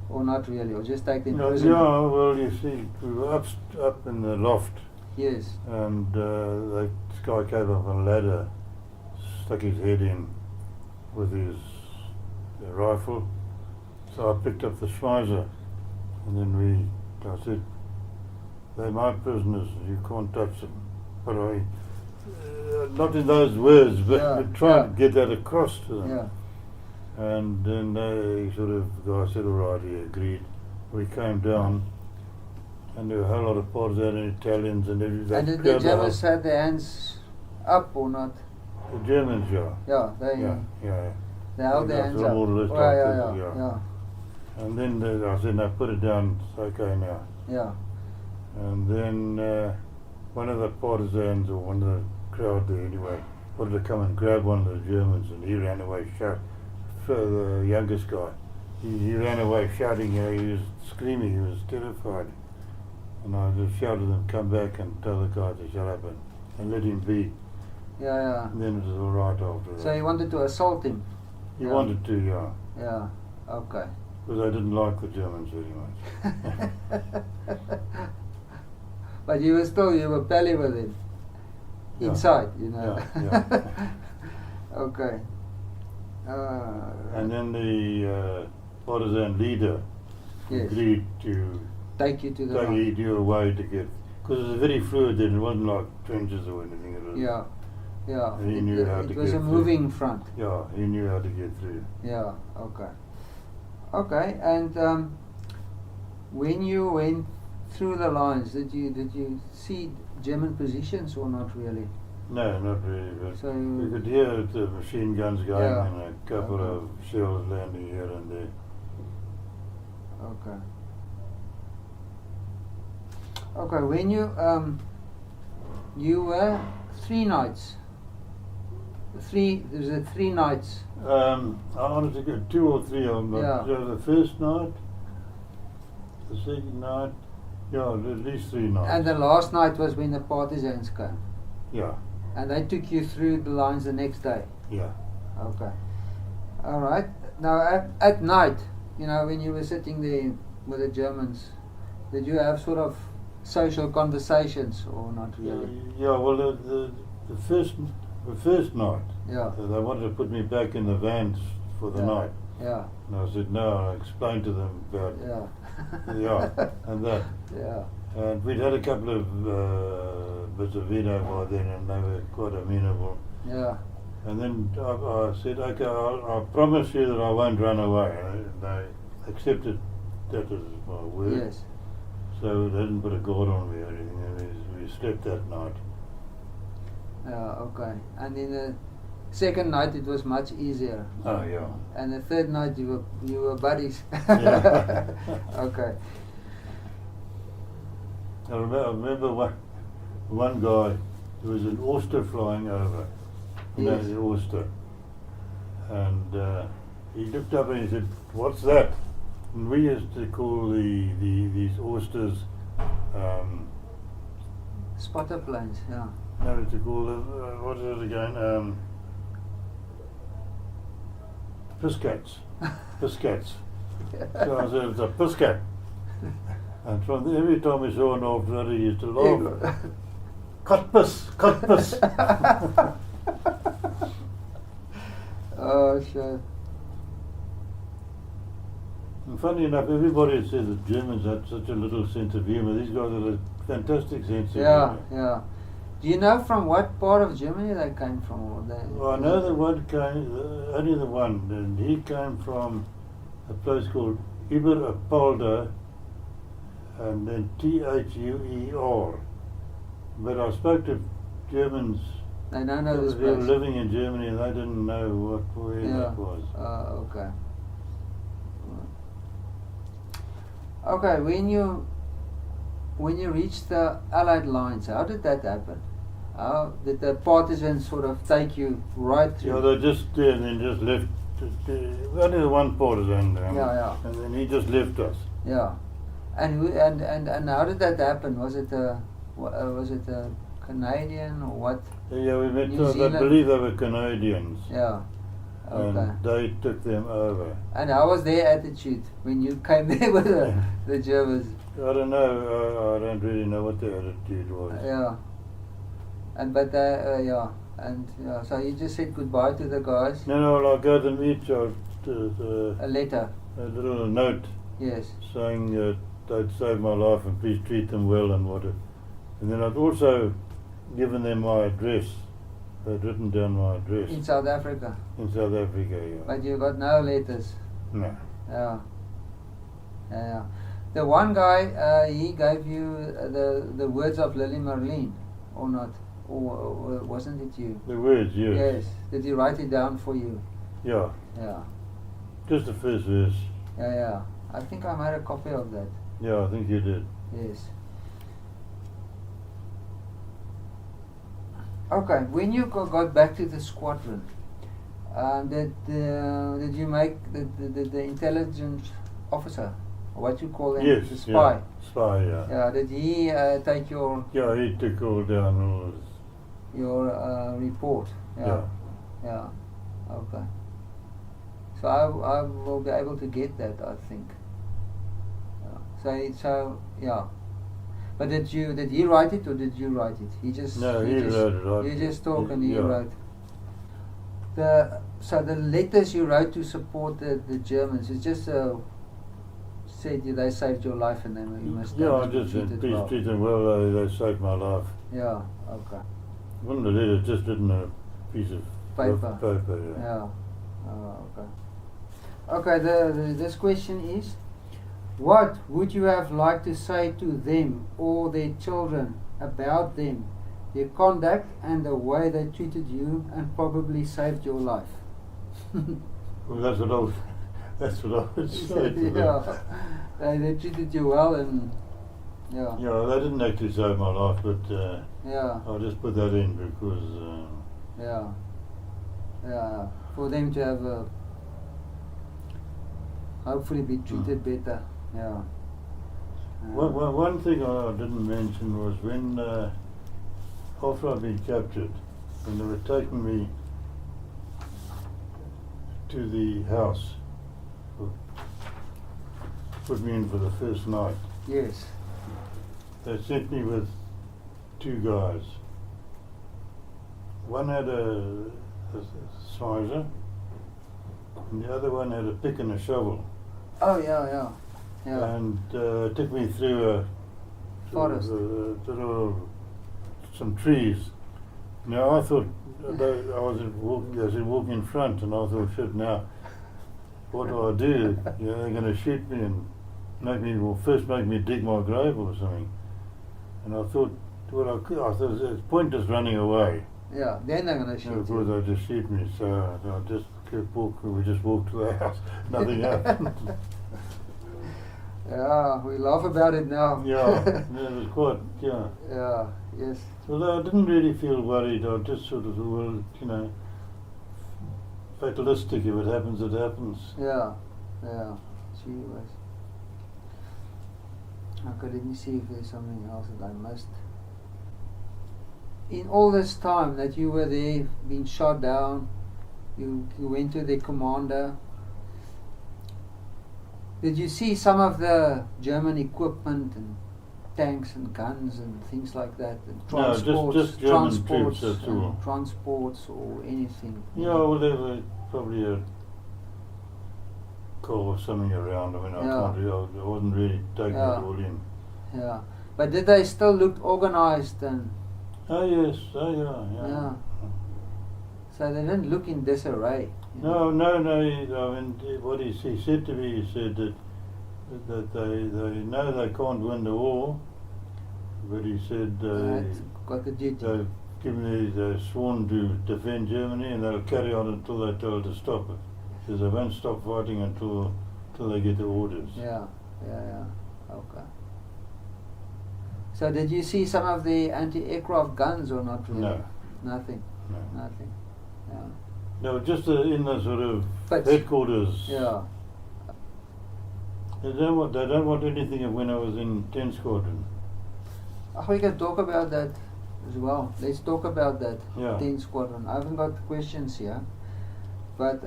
or not really, or just take them No, prisoner? yeah, well, you see, we were up in the loft, Yes. and this guy came up on a ladder, stuck his head in with his rifle. So I picked up the Schweizer, and then I said, they're my prisoners, you can't touch them. But not in those words, but Yeah, try yeah. to get that across to them. Yeah. And then the guy said, all right, he agreed. We came down, and there were a whole lot of partisan and Italians and everything. And did the Germans have their hands up or not? The Germans, yeah. Yeah, they Yeah. they held their Yeah, hands so up. more or less Oh, like yeah, this, yeah, yeah. yeah, And then I said, no, put it down, it's okay now. yeah. And then one of the partisans, or one of the crowd there anyway, wanted to come and grab one of the Germans, and he ran away the youngest guy. He ran away shouting, he was screaming, he was terrified. And I just shouted at him, come back and tell the guy to shut up and let him be. Yeah, yeah. And then it was all right after that. So he wanted to assault him. He Yeah. wanted to, yeah. Yeah. Okay. Because I didn't like the Germans very much. But you were pally with him. Yeah. Inside, you know. Yeah. Okay. And then the partisan leader yes. agreed to Take you to the take you away to get, because it was very fluid then, it wasn't like trenches or anything. It was, Yeah. Yeah. He knew how to it was get a through. moving front. Yeah, he knew how to get through. Yeah. Okay. Okay. And when you went through the lines, did you see German positions or not really? No, not really, but So you could hear the machine guns going Yeah. and a couple Okay. of shells landing here and there. Okay. Okay. When you were 3 nights. There was 3 nights. I wanted to get 2 or 3 of them. Yeah. So the first night, the second night, Yeah, at least 3 nights. And the last night was when the partisans came. Yeah, And they took you through the lines the next day. yeah. Okay. All right. Now at night, you know, when you were sitting there with the Germans, did you have sort of social conversations or not really? Yeah, well, the first night, Yeah. they wanted to put me back in the vans for the Yeah. night. Yeah. And I said, no, I explained to them about, Yeah. yeah, and that. Yeah. And we'd had a couple of bits of vino by then, and they were quite amenable. Yeah. And then I said, okay, I'll promise you that I won't run away. And they accepted that as my word. Yes. So they didn't put a guard on me or anything. And we slept that night. Yeah. Okay. And in the second night, it was much easier. Oh, yeah. And the third night, you were buddies. Yeah. Okay. I remember one guy, there was an oyster flying over. You know, Yes. the oyster. And he looked up and he said, what's that? And we used to call these oysters, Spotter planes. Yeah. no, to call them, what is it again? Piscats. Piscats. So I said, it's a piscat. And from every time we saw an old brother, he used to laugh. Cutpus, cutpus. Oh, sure. And funny enough, everybody says that Germans had such a little sense of humour. These guys had a fantastic sense of Yeah, humour. yeah. Do you know from what part of Germany they came from? Or Well, I know the one came, only the one, and he came from a place called Iberapolder, and then Thuer. But I spoke to Germans They don't know this who were place. living in Germany, and they didn't know where Yeah. that was. Okay. Okay, when you reached the Allied lines, how did that happen? How did the partisans sort of take you right through? Yeah, they just and then just left. Only the one partisan, Yeah. and then he just left us. Yeah. And how did that happen? Was it a Canadian or what? Yeah, we met. New I Zealand? believe they were Canadians, Yeah. Okay. and they took them over. And how was their attitude when you came there with the Germans? I don't know. I don't really know what their attitude was. Yeah. So you just said goodbye to the guys. No, I gave them each A letter. a little note Yes. saying that they'd saved my life and please treat them well and what. And then I'd also given them my address. They'd written down my address In South Africa. in South Africa. Yeah. But you got no letters. No. Yeah. Yeah. The one guy, he gave you the words of Lily Marlene, or not? Or wasn't it you? The words, yes. Yes. Did he write it down for you? Yeah. Yeah. Just the first verse. Yeah. I think I made a copy of that. Yeah, I think you did. Yes. Okay, when you got back to the squadron, did you make the intelligence officer, or what you call him, Yes. the spy? Yeah. Spy. Yeah. Yeah. Did he take your Yeah, he took all down all his. report? Yeah. Yeah. Okay. So I will be able to get that, I think. Yeah. So yeah. But did he write it or did you write it? He just No, he wrote it. You just talk and he Yeah. wrote. So the letters you wrote to support the Germans, it's just said they saved your life and then you must Yeah, I be just said, treated please well. treat them well, they saved my life. Yeah. Okay. Wasn't a letter, just written on a piece of Paper. paper, yeah. Yeah. Okay. Okay. This question is, what would you have liked to say to them or their children about them, their conduct and the way they treated you and probably saved your life? Well, that's what I would say to them. Yeah. They treated you well and yeah. Yeah, they didn't actually save my life, but Yeah. I'll just put that in because Yeah. Yeah. For them to have hopefully be treated better. Yeah. One thing I didn't mention was when, after I'd been captured, when they were taking me to the house, put me in for the first night, Yes. they sent me with two guys. One had a sizer, and the other one had a pick and a shovel. Oh, yeah. And took me through Forest. some trees. Now I thought I was walking in front, and I thought, shit, now what do I do? They're going to shoot me and first make me dig my grave or something. And I thought, I thought it's pointless running away. Yeah, then they're going to shoot Of course, you. they just shoot me, so I just kept walking. We just walked to the house. Nothing happened. Yeah, we laugh about it now. Yeah, it was quite, yeah. Yeah, yes. Although I didn't really feel worried, I just sort of, well, you know, fatalistic. If it happens, it happens. Yeah. She was. Okay, let me see if there's something else that I missed. In all this time that you were there, being shot down, you went to the commander. Did you see some of the German equipment and tanks and guns and things like that? And No, just German troops, that's all. Transports or anything? Yeah, well, there were probably a car or something around. I mean, I wasn't really taking it all in. Yeah. But did they still look organized and... Oh, yes. Oh, yeah. Yeah. So they didn't look in disarray. No. I mean, what he said to me, he said that they know they can't win the war, but he said got the duty. they've sworn to defend Germany, and they'll carry on until they're told to stop it. Because they won't stop fighting until they get the orders. Yeah. Okay. So did you see some of the anti-aircraft guns or not really? No. Nothing. No. Nothing. Yeah. No, just in the sort of But- headquarters. Yeah. They don't want anything of when I was in 10 Squadron. We can talk about that as well. Let's talk about that. Yeah. 10 Squadron. I haven't got questions here, but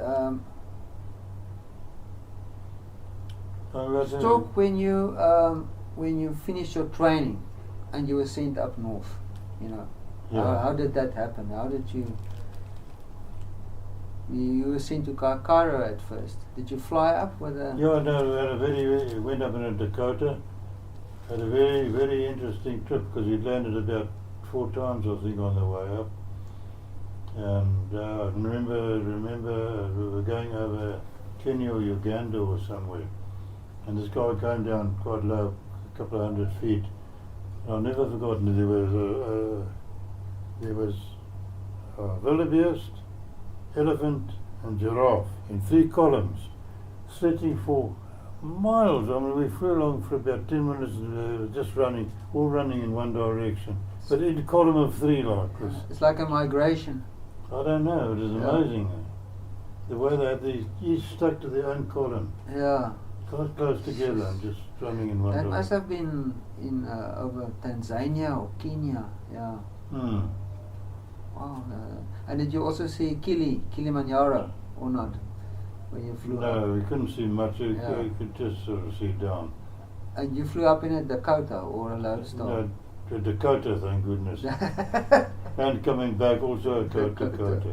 let's talk when you finished your training and you were sent up north. You know, Yeah. how did that happen? How did you were sent to Cairo at first? Did you fly up with a? Yeah, no, we went up in a Dakota. Had a very, very interesting trip because we landed about 4 times, I think, on the way up. And remember we were going over Kenya or Uganda or somewhere, and this guy came down quite low, a couple of 100 feet. And I've never forgotten there was a wildebeest, elephant, and giraffe in 3 columns, sitting for miles. I mean, we flew along for about 10 minutes, just all running in one direction, but in a column of 3, like this. It's like a migration. I don't know. It was amazing. The way they had these, each stuck to their own column, Yeah. quite close together, and just running in one That direction. must have been in over Tanzania or Kenya. Yeah. Wow. And did you also see Kilimanjaro or not when you flew up? No, we couldn't see much. You Yeah. could just sort of see down. And you flew up in a Dakota or a Lodestar? No, to Dakota, thank goodness. And coming back also to Dakota.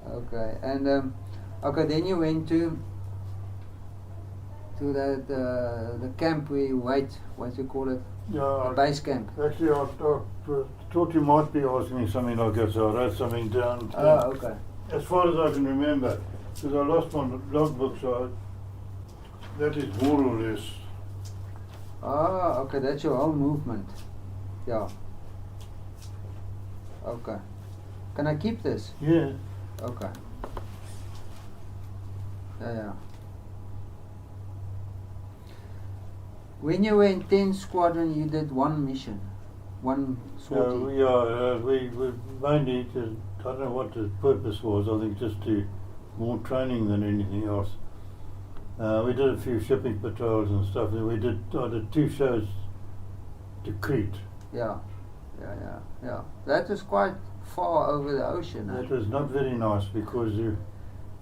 Okay, and okay, then you went to the camp where you wait. What do you call it? Yeah, Base camp. actually, I thought you might be asking me something like that, so I wrote something down. Oh, okay. As far as I can remember, because I lost my logbook, so that is more or less. Ah, okay, that's your whole movement. Yeah. Okay. Can I keep this? Yeah. Okay. Yeah. When you were in 10 Squadron, you did one mission, one sortie. We mainly just, I don't know what the purpose was. I think just to more training than anything else. We did a few shipping patrols and stuff. I did 2 shows to Crete. Yeah. That was quite far over the ocean. That was not very nice because you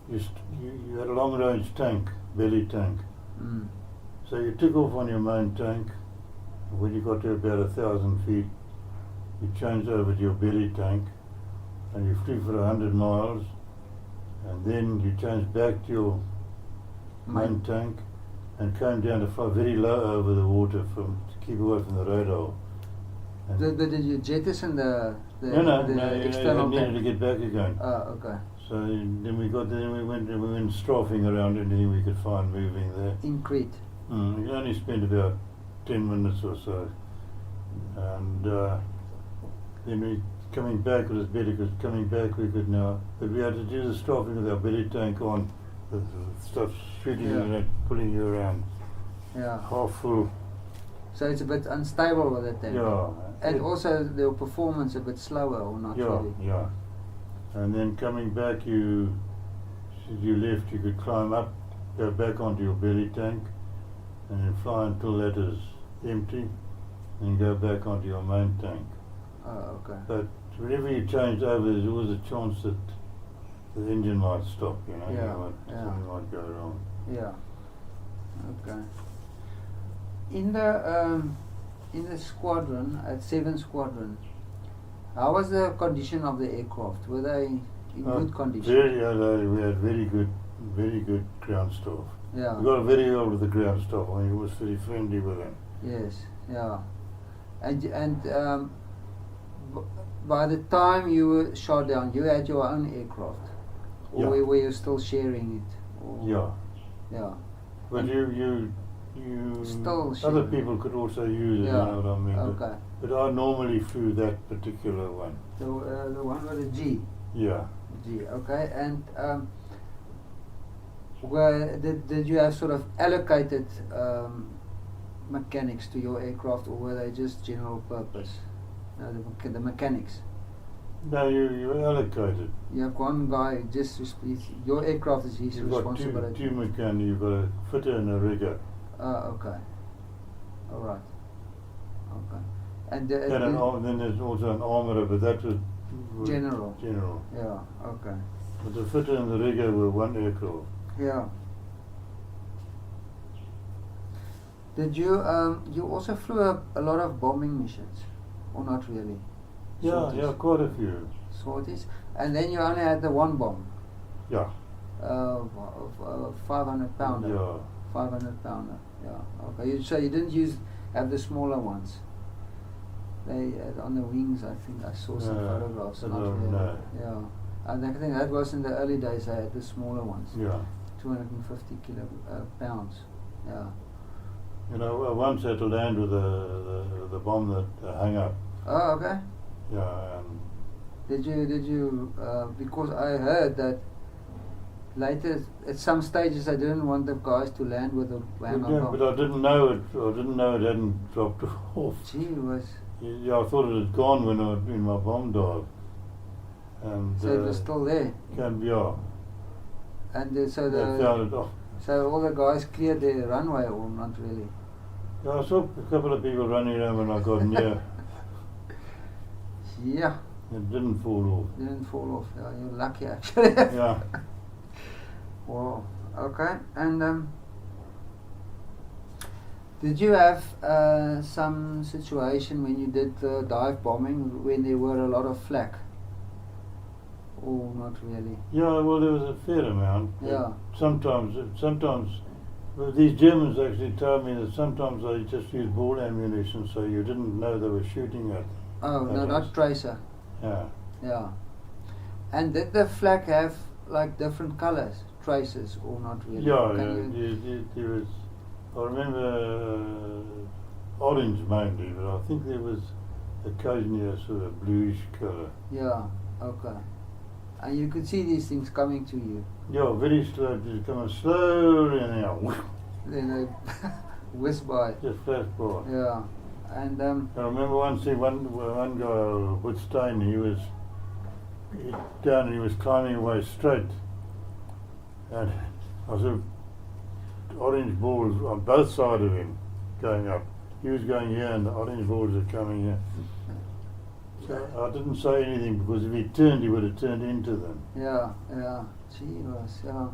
had a long range tank, belly tank. Mm. So you took off on your main tank. When you got to about 1,000 feet, you changed over to your belly tank, and you flew for 100 miles, and then you changed back to your main tank, and came down to fly very low over the water to keep away from the radar. And Did you jettison the no, external you needed to tank? get back again. Oh, okay. So then we went strafing around anything we could find moving there. In Crete. We only spent about 10 minutes or so, and then we coming back was better because coming back we could now, but we had to do the strafing with our belly tank on, the stuff shooting you and pulling you around, Yeah. half full. So it's a bit unstable with that tank. Yeah. And also the performance a bit slower or not really. Yeah. And then coming back, you left, you could climb up, go back onto your belly tank, and then fly until that is empty, and go back onto your main tank. Oh, okay. But whenever you changed over, there's always a chance that the engine might stop, you know, something might go wrong. Yeah. Okay. In the squadron, at 7th Squadron, how was the condition of the aircraft? Were they in good condition? We had very good ground staff. Yeah. We got very well with the ground staff. I mean, it was very friendly with them. Yes. Yeah. And by the time you were shot down, you had your own aircraft, or were you still sharing it? Or Yeah. But you Still other sharing. people could also use it. Yeah. You know what I mean? Okay. But I normally flew that particular one. The one with the G. Yeah. G. Okay. And did you have sort of allocated mechanics to your aircraft, or were they just general purpose? No, the mechanics. No, you allocated. You have one guy your aircraft is his You've got responsibility. two mechanics. You've got a fitter and a rigger. Okay. All right. Okay. And Then there's also an armourer, but that was general. General. Yeah. Okay. But the fitter and the rigger were one aircraft. Yeah. Did you you also flew a lot of bombing missions, or not really? Yeah, quite a few. Sorties, and then you only had the one bomb. Yeah. 500 pounder. Yeah. 500 pounder. Yeah. Okay. So you didn't have the smaller ones. They on the wings. I think I saw some photographs. Not really. No. Yeah. And I think that was in the early days. I had the smaller ones. Yeah. 250 pounds. Yeah. You know, I once had to land with the bomb that hung up. Oh, okay. Yeah. Did you? Because I heard that later at some stages they didn't want the guys to land with a hang up bomb. But I didn't know it. I didn't know it hadn't dropped off. Gee whiz. Yeah, I thought it had gone when my bomb died. And So it was still there. Yeah. And They found it off. so all the guys cleared the runway, or not really? Yeah, I saw a couple of people running around when I got near. Yeah. It didn't fall off. Didn't fall off. Yeah, you're lucky actually. Yeah. Wow. Okay. And did you have some situation when you did the dive bombing when there were a lot of flak? Or not really? Yeah, well, there was a fair amount. Yeah. Sometimes, well, these Germans actually told me that sometimes they just used ball ammunition, so you didn't know they were shooting at. Oh, no, not tracer. Yeah. Yeah. And did the flak have like different colors, traces, or not really? Yeah, Can there was. I remember orange mainly, but I think there was occasionally a sort of bluish colour. Yeah. Okay. And you could see these things coming to you. Yeah, very slow, just coming slowly and out. Then they whiz by. Just flash by. Yeah. And I remember once one guy, Woodstein, he was down and he was climbing away straight. And I saw orange balls on both sides of him going up. he was going here and the orange boards are coming here. So I didn't say anything because if he turned, he would have turned into them. Yeah, yeah. Gee was, yeah.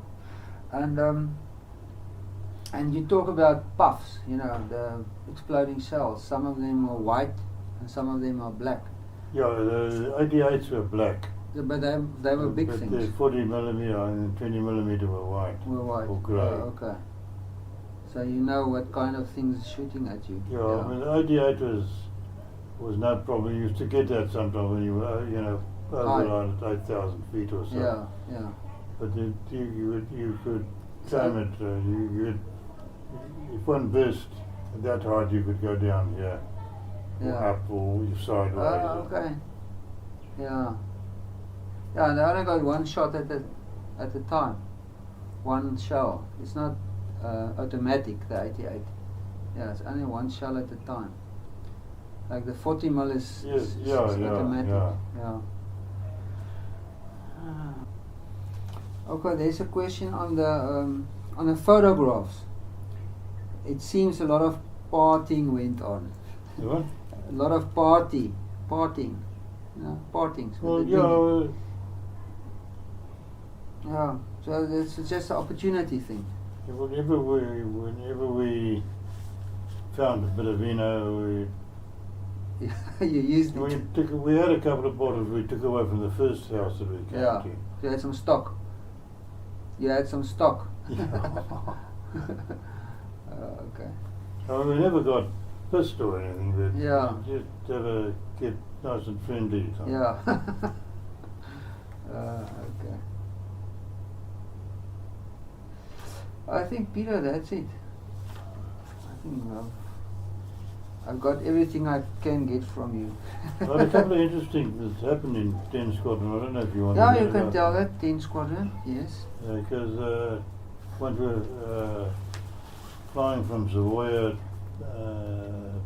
And you talk about puffs, you know, the exploding shells. Some of them are white and some of them are black. Yeah, the 88s were black. Yeah, but they were big but things. The 40 millimeter and 20 millimeter were white. Were white. Or grey. Oh, okay. So you know what kind of things shooting at you. Yeah, I mean, the 88 was no problem. You used to get that sometimes when you were, you know, over at 8,000 feet or so. Yeah, yeah. But you could So- time it. If one burst at that height, you could go down here, or Yeah. up, or sideways. Oh, okay. Yeah. Yeah, and I only got one shot at the time. One shell. It's not automatic, the 88. Yeah, it's only one shell at a time. Like the 40 mil is, Yes, is yeah, automatic. yeah. Okay, there's a question on the photographs. It seems a lot of partying went on. You what? A lot of partying. You know, partings. with Well, the yeah. dinghy. Yeah. So it's just an opportunity thing. Whenever we found a bit of vino, You used we it. we had a couple of bottles we took away from the first house that we came Yeah. to. You had some stock. You had some stock. Okay. I mean, we never got pissed or anything, but Yeah. we just had to get nice and friendly. So. Yeah. Okay. I think, Peter, that's it. I think I've got everything I can get from you. Well, a couple of interesting things happened in 10 Squadron. I don't know if you want Yeah, to you know can about tell that. 10 Squadron, yes. Because once we were flying from Savoia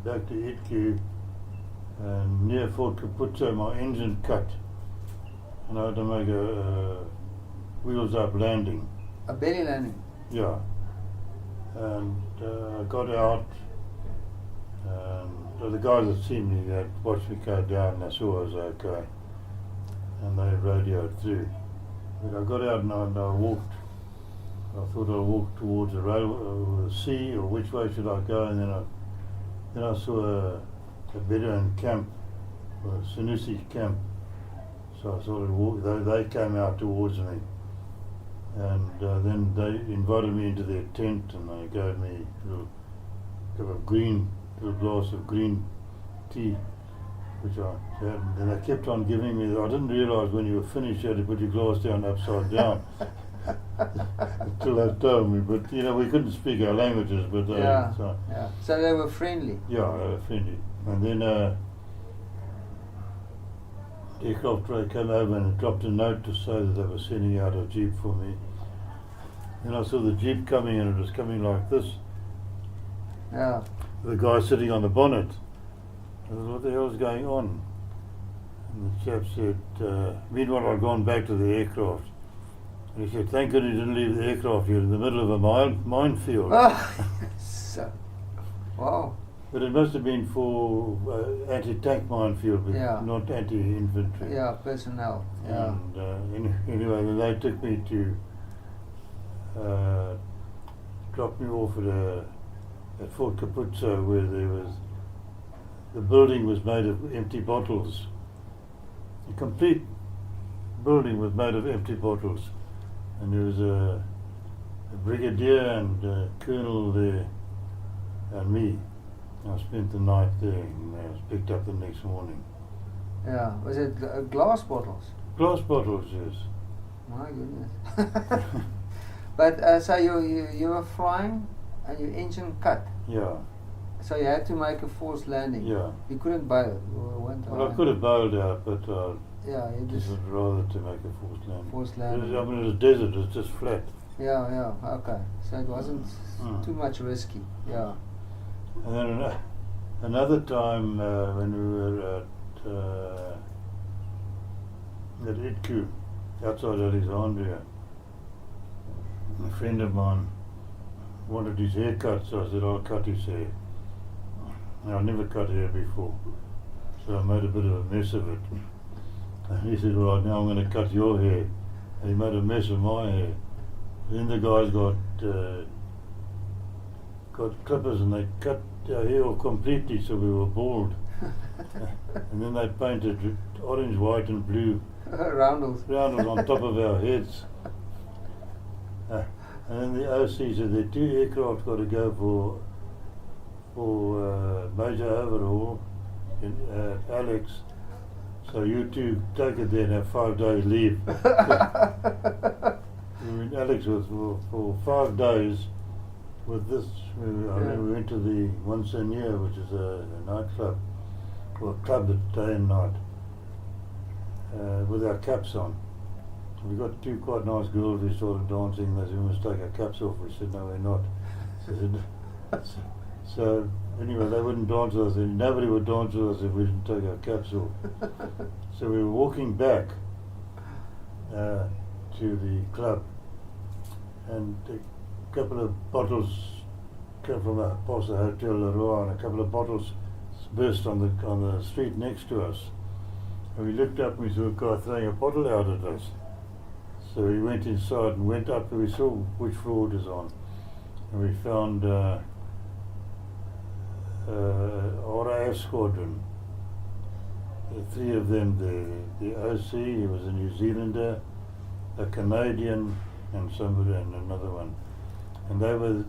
back to Itku, and near Fort Capuzzo, my engine cut, and I had to make a wheels up landing. A belly landing. Yeah, and I got out, and the guys that seen me, they watched me go down, and they saw I was okay, and they radioed through. But I got out and I walked. I thought I'd walk towards the rail, the sea, or which way should I go? And then I saw a Bedouin camp, a Senussi camp. So I started walking. They came out towards me, and then they invited me into their tent, and they gave me a little glass of green tea, which I had. And they kept on giving me. I didn't realise when you were finished, you had to put your glass down upside down. Until they told me, but you know, we couldn't speak our languages, but they, Yeah. so, Yeah. So they were friendly. yeah, they were friendly. And then the aircraft tray came over and dropped a note to say that they were sending out a jeep for me. Then I saw the jeep coming, and it was coming like this. Yeah. The guy sitting on the bonnet. I thought, what the hell is going on? And the chap said, meanwhile I'd gone back to the aircraft. And he said, thank goodness you didn't leave the aircraft here in the middle of a minefield. So, wow. But it must have been for anti-tank minefield, but Yeah. not anti-infantry. Yeah, personnel. Yeah. And anyway, then they took me to drop me off at Fort Capuzzo, where the building was made of empty bottles. The complete building was made of empty bottles, and there was a brigadier and a colonel there, and me. I spent the night there, and I was picked up the next morning. Yeah. Was it glass bottles? Glass bottles, yes. My goodness. But so you were flying, and your engine cut. Yeah, So you had to make a forced landing. yeah. You couldn't bail. You went Well, I on. could have bailed out, but Yeah, you just just would rather to make a forced landing. forced I landing. mean, it was desert, it's just flat. Yeah, yeah. Okay. So it wasn't too much risky. Yeah. And then another time when we were at Itku, outside Alexandria, a friend of mine wanted his hair cut, so I said, I'll cut his hair. I never cut hair before, so I made a bit of a mess of it. And he said, "Right, now I'm going to cut your hair." And he made a mess of my hair. Then the guys got clippers and they cut our hair off completely, so we were bald. And then they painted orange, white, and blue Roundels. roundels on top of our heads. And then the OC said there are 2 aircraft got to go for major overhaul in Alex. So you 2 take it there and have 5 days leave. We were in Alex for 5 days with this. We went to the Monseigneur, which is a nightclub, or a club that's day and night, with our caps on. We got 2 quite nice girls. We started dancing. They said, "We must take our caps off." We said, "No, we're not." So anyway, they wouldn't dance with us, and nobody would dance with us if we didn't take our caps off. So we were walking back to the club, and a couple of bottles came from past the Hotel Leroy, and a couple of bottles burst on the street next to us. And we looked up and we saw a guy throwing a bottle out at us. So we went inside and went up, and we saw which floor it was on. And we found RAF squadron. The 3 of them, the OC, he was a New Zealander, a Canadian, and somebody, and another one. And they were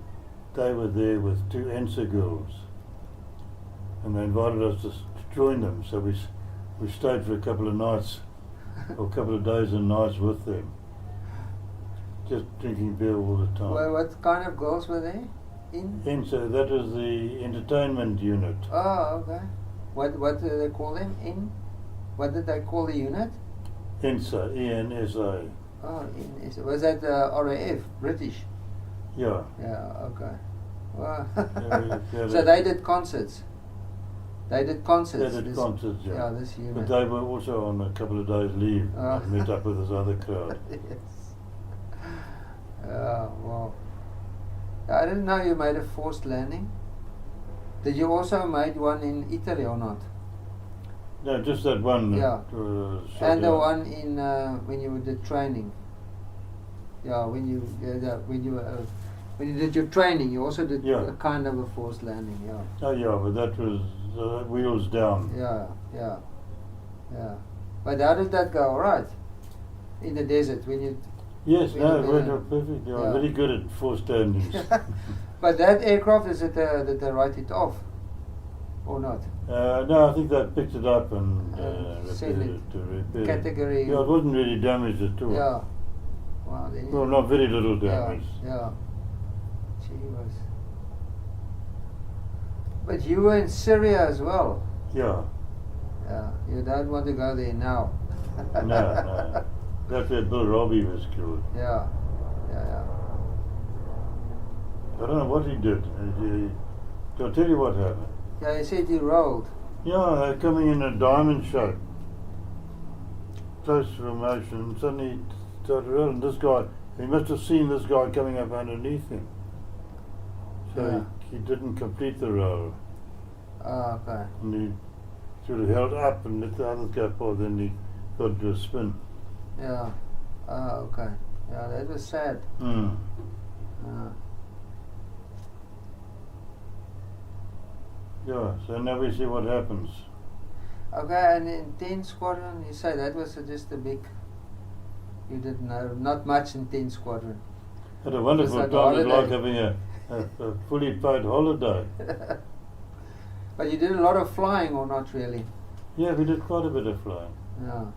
there with 2 ENSA girls. And they invited us to join them. So we stayed for a couple of nights, or a couple of days and nights with them. Just drinking beer all the time. Well, what kind of girls were they in? ENSA, that was the entertainment unit. Oh, okay. What do they call them in? What did they call the unit? ENSA, E-N-S-A. Oh, was that RAF, British? Yeah. Yeah, okay. Well, Yeah, so they did concerts. They did concerts. They did concerts, yeah. Yeah, this unit. But they were also on a couple of days leave. Oh. Met up with this other crowd. Yes. Well, I didn't know you made a forced landing. Did you also make one in Italy or not? No, just that one. Yeah. And the one in when you did training. Yeah, when you did your training, you also did a kind of a forced landing. Yeah. Oh yeah, but that was wheels down. Yeah. But how did that go? All right. In the desert when you. Yes, no, it went out perfect. You are very good at forced landings. But that aircraft, did they write it off or not? No, I think they picked it up and sent repaired it to repair. Category. Yeah, it wasn't really damaged at all. Yeah. Wow. Well, not very little damage. Yeah. Gee whiz. But you were in Syria as well. Yeah. Yeah. You don't want to go there now. No. That's where Bill Robbie was killed. Yeah. I don't know what he did. I'll tell you what happened. Yeah, he said he rolled. Yeah, they're coming in a diamond shape, close formation, and suddenly he started rolling. This guy, he must have seen this guy coming up underneath him. So he didn't complete the roll. Oh, okay. And he sort of held up and let the others go past, then he got into a spin. Yeah. Oh, okay. Yeah, that was sad. Yeah, so now we see what happens. Okay, and in 10 Squadron, you say that was just a big. You didn't know, not much in 10 Squadron. Had a wonderful time. It was like having a fully paid holiday. But you did a lot of flying, or not really? Yeah, we did quite a bit of flying. Yeah.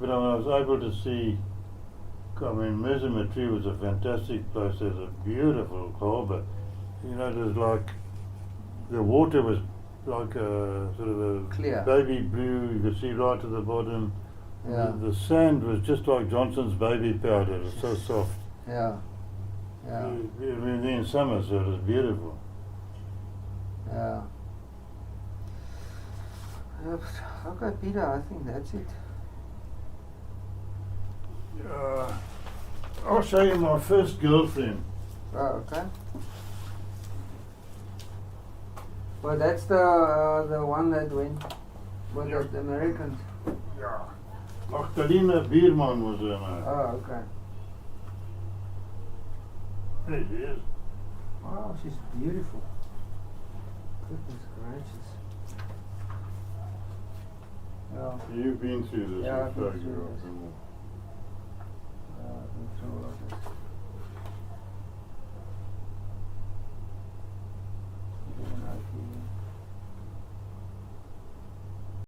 But I was able to see, Mesometry was a fantastic place. There's a beautiful harbour. You know, there's like, the water was like a sort of a clear baby blue. You could see right to the bottom. Yeah. The sand was just like Johnson's baby powder. It was so soft. Yeah. In summer, so it was beautiful. Yeah. Okay, Peter, I think that's it. I'll show you my first girlfriend. Oh, okay. Well, that's the one that went with Yeah. the Americans. Yeah. Magdalena Bierman was her name. Oh, okay. There she is. Wow, she's beautiful. Goodness gracious. Yeah. You've been through this Yeah, with I've been through photographs this. and all. I've been through all of this.